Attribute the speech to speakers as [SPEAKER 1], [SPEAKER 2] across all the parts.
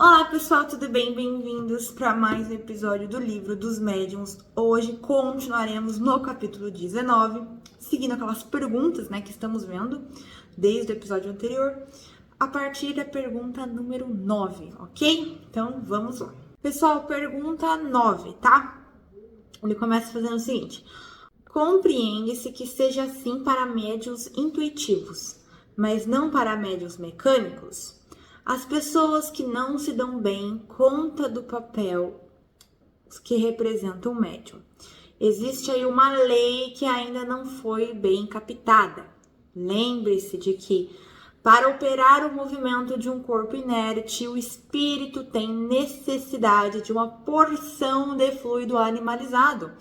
[SPEAKER 1] Olá pessoal, tudo bem? Bem-vindos para mais um episódio do Livro dos Médiuns. Hoje continuaremos no capítulo 19, seguindo aquelas perguntas, que estamos vendo desde o episódio anterior, a partir da pergunta número 9, ok? Então vamos lá. Pessoal, pergunta 9, tá? Ele começa fazendo o seguinte: compreende-se que seja assim para médiuns intuitivos, mas não para médiuns mecânicos? As pessoas que não se dão bem conta do papel que representa o médium. Existe aí uma lei que ainda não foi bem captada. Lembre-se de que, para operar o movimento de um corpo inerte, o espírito tem necessidade de uma porção de fluido animalizado,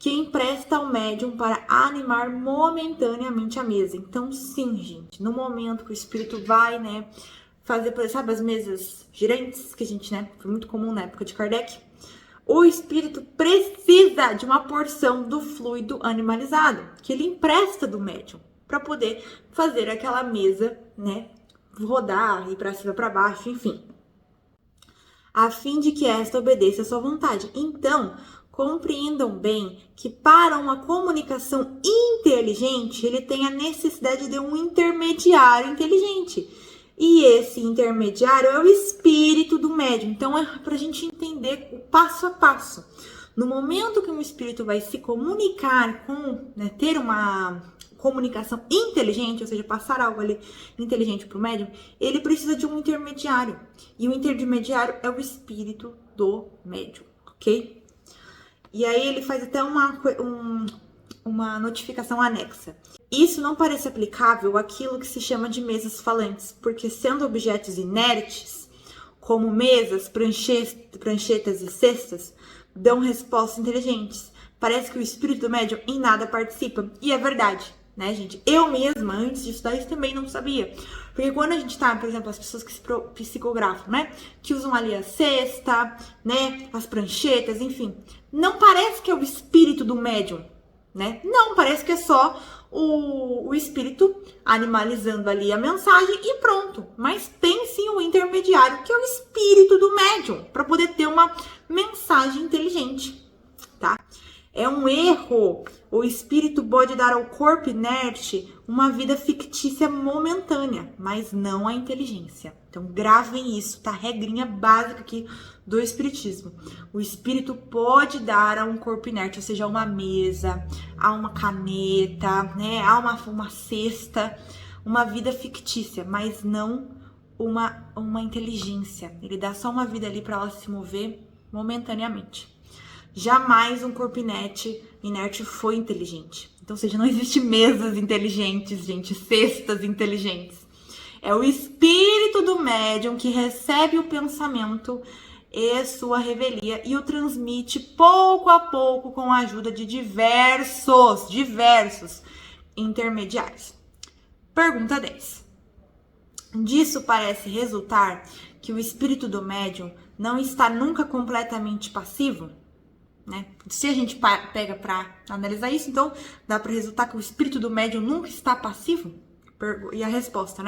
[SPEAKER 1] que empresta ao médium para animar momentaneamente a mesa. Então, sim, gente, no momento que o espírito vai, fazer, sabe, as mesas girantes que a gente, foi muito comum na época de Kardec, o espírito precisa de uma porção do fluido animalizado, que ele empresta do médium, para poder fazer aquela mesa, rodar, ir para cima, para baixo, enfim, a fim de que esta obedeça à sua vontade. Então, compreendam bem que para uma comunicação inteligente, ele tem a necessidade de um intermediário inteligente. E esse intermediário é o espírito do médium. Então, é para a gente entender o passo a passo. No momento que um espírito vai se comunicar ter uma comunicação inteligente, ou seja, passar algo ali inteligente para o médium, ele precisa de um intermediário. E o intermediário é o espírito do médium, ok? E aí ele faz até uma notificação anexa. Isso não parece aplicável àquilo que se chama de mesas falantes, porque sendo objetos inertes, como mesas, pranchetas e cestas, dão respostas inteligentes. Parece que o espírito do médium em nada participa. E é verdade, gente? Eu mesma, antes de estudar isso, também não sabia. Porque quando a gente tá, por exemplo, as pessoas que se psicografam, que usam ali a cesta, as pranchetas, enfim, não parece que é o espírito do médium, Não, parece que é só o espírito animalizando ali a mensagem e pronto. Mas tem sim o intermediário, que é o espírito do médium, para poder ter uma mensagem inteligente, tá? É um erro. O espírito pode dar ao corpo inerte uma vida fictícia momentânea, mas não a inteligência. Então gravem isso, tá? Regrinha básica aqui do espiritismo. O espírito pode dar a um corpo inerte, ou seja, a uma mesa, a uma caneta, a uma cesta, uma vida fictícia, mas não uma inteligência. Ele dá só uma vida ali para ela se mover momentaneamente. Jamais um corpo inerte foi inteligente. Então, ou seja, não existe mesas inteligentes, gente, cestas inteligentes. É o espírito do médium que recebe o pensamento e sua revelia e o transmite pouco a pouco com a ajuda de diversos intermediários. Pergunta 10. Disso parece resultar que o espírito do médium não está nunca completamente passivo? Se a gente pega para analisar isso, então dá para resultar que o espírito do médium nunca está passivo? E a resposta,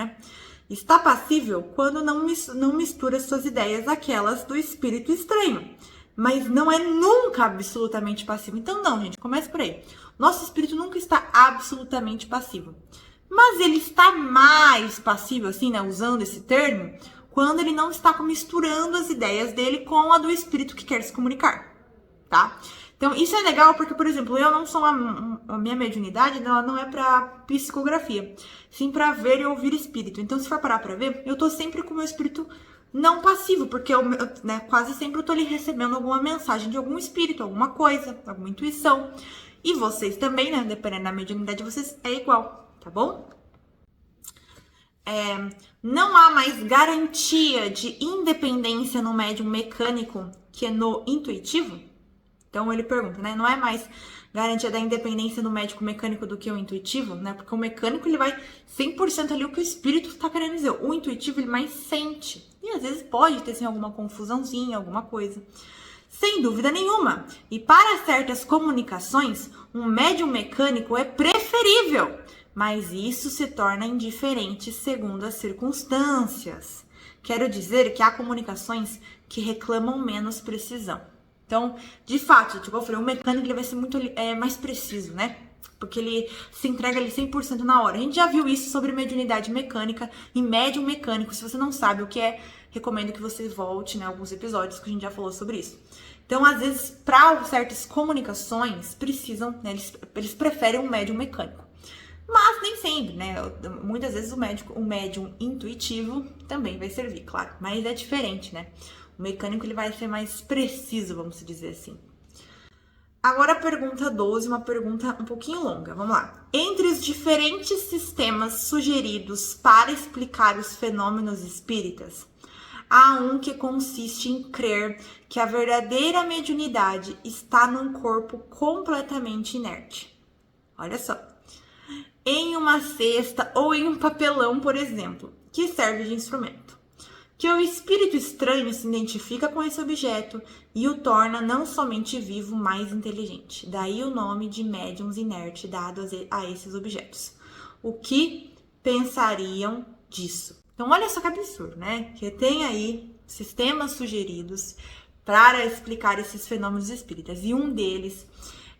[SPEAKER 1] está passível quando não mistura suas ideias àquelas do espírito estranho, mas não é nunca absolutamente passivo. Então não, gente, começa por aí. Nosso espírito nunca está absolutamente passivo, mas ele está mais passivo, assim, usando esse termo, quando ele não está misturando as ideias dele com a do espírito que quer se comunicar. Tá? Então, isso é legal porque, por exemplo, eu não sou a minha mediunidade, ela não é para psicografia, sim para ver e ouvir espírito. Então, se for parar para ver, eu tô sempre com o meu espírito não passivo, porque quase sempre eu tô ali recebendo alguma mensagem de algum espírito, alguma coisa, alguma intuição. E vocês também, dependendo da mediunidade, vocês é igual, tá bom? Não há mais garantia de independência no médium mecânico que no intuitivo? Então, ele pergunta, não é mais garantia da independência no médico mecânico do que o intuitivo, Porque o mecânico, ele vai 100% ali o que o espírito está querendo dizer. O intuitivo, ele mais sente. E às vezes pode ter, sim, alguma confusãozinha, alguma coisa. Sem dúvida nenhuma. E para certas comunicações, um médium mecânico é preferível. Mas isso se torna indiferente segundo as circunstâncias. Quero dizer que há comunicações que reclamam menos precisão. Então, de fato, tipo eu falei, o mecânico ele vai ser muito mais preciso, né? Porque ele se entrega ali 100% na hora. A gente já viu isso sobre mediunidade mecânica e médium mecânico. Se você não sabe o que é, recomendo que você volte, né, alguns episódios que a gente já falou sobre isso. Então, às vezes, para certas comunicações, precisam, né, eles preferem um médium mecânico. Mas nem sempre, né? Muitas vezes o médium intuitivo também vai servir, claro. Mas é diferente, né? O mecânico ele vai ser mais preciso, vamos dizer assim. Agora a pergunta 12, uma pergunta um pouquinho longa. Vamos lá. Entre os diferentes sistemas sugeridos para explicar os fenômenos espíritas, há um que consiste em crer que a verdadeira mediunidade está num corpo completamente inerte. Olha só. Em uma cesta ou em um papelão, por exemplo, que serve de instrumento. Que o espírito estranho se identifica com esse objeto e o torna não somente vivo, mas inteligente. Daí o nome de médiums inerte dado a esses objetos. O que pensariam disso? Então, olha só que absurdo, né? Que tem aí sistemas sugeridos para explicar esses fenômenos espíritas. E um deles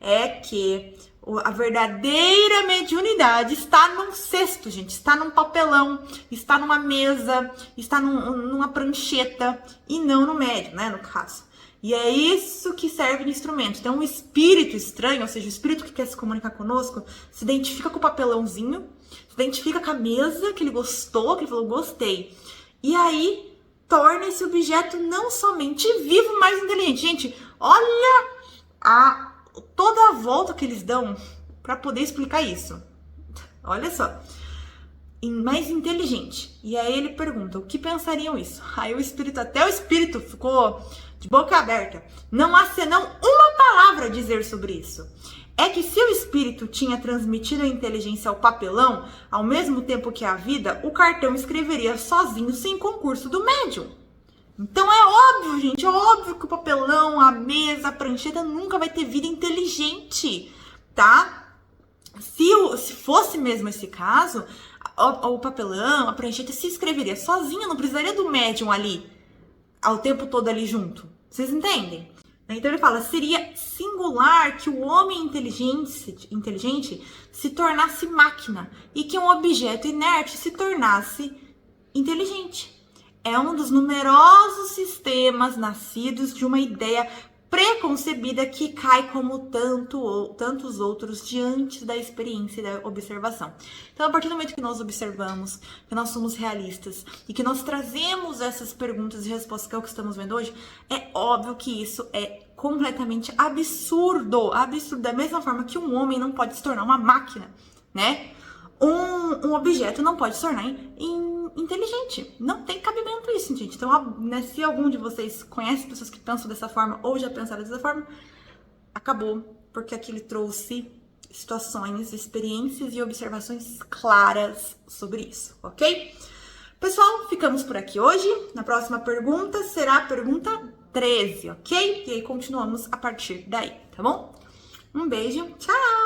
[SPEAKER 1] é que a verdadeira mediunidade está num cesto, gente. Está num papelão, está numa mesa, está numa prancheta e não no médium, né? No caso. E é isso que serve de instrumento. Então, o espírito estranho, ou seja, o espírito que quer se comunicar conosco, se identifica com o papelãozinho, se identifica com a mesa que ele gostou, que ele falou, gostei. E aí, torna esse objeto não somente vivo, mas inteligente. Gente, olha toda a volta que eles dão para poder explicar isso. Olha só. Mais inteligente. E aí ele pergunta, o que pensariam isso? Aí até o espírito ficou de boca aberta. Não há senão uma palavra a dizer sobre isso. É que se o espírito tinha transmitido a inteligência ao papelão, ao mesmo tempo que a vida, o cartão escreveria sozinho, sem concurso do médium. Então é óbvio, gente, é óbvio que o papelão, a mesa, a prancheta nunca vai ter vida inteligente, tá? Se fosse mesmo esse caso, o papelão, a prancheta se escreveria sozinha, não precisaria do médium ali, ao tempo todo ali junto. Vocês entendem? Então ele fala, seria singular que o homem inteligente se tornasse máquina e que um objeto inerte se tornasse inteligente. É um dos numerosos sistemas nascidos de uma ideia preconcebida que cai como tantos outros diante da experiência e da observação. Então, a partir do momento que nós observamos, que nós somos realistas e que nós trazemos essas perguntas e respostas que é o que estamos vendo hoje, é óbvio que isso é completamente absurdo. Absurdo, da mesma forma que um homem não pode se tornar uma máquina, né? Um objeto não pode se tornar inteligente. Não tem cabimento isso, gente. Então, né, se algum de vocês conhece pessoas que pensam dessa forma ou já pensaram dessa forma, acabou. Porque aquilo trouxe situações, experiências e observações claras sobre isso, ok? Pessoal, ficamos por aqui hoje. Na próxima pergunta será a pergunta 13, ok? E aí continuamos a partir daí, tá bom? Um beijo, tchau!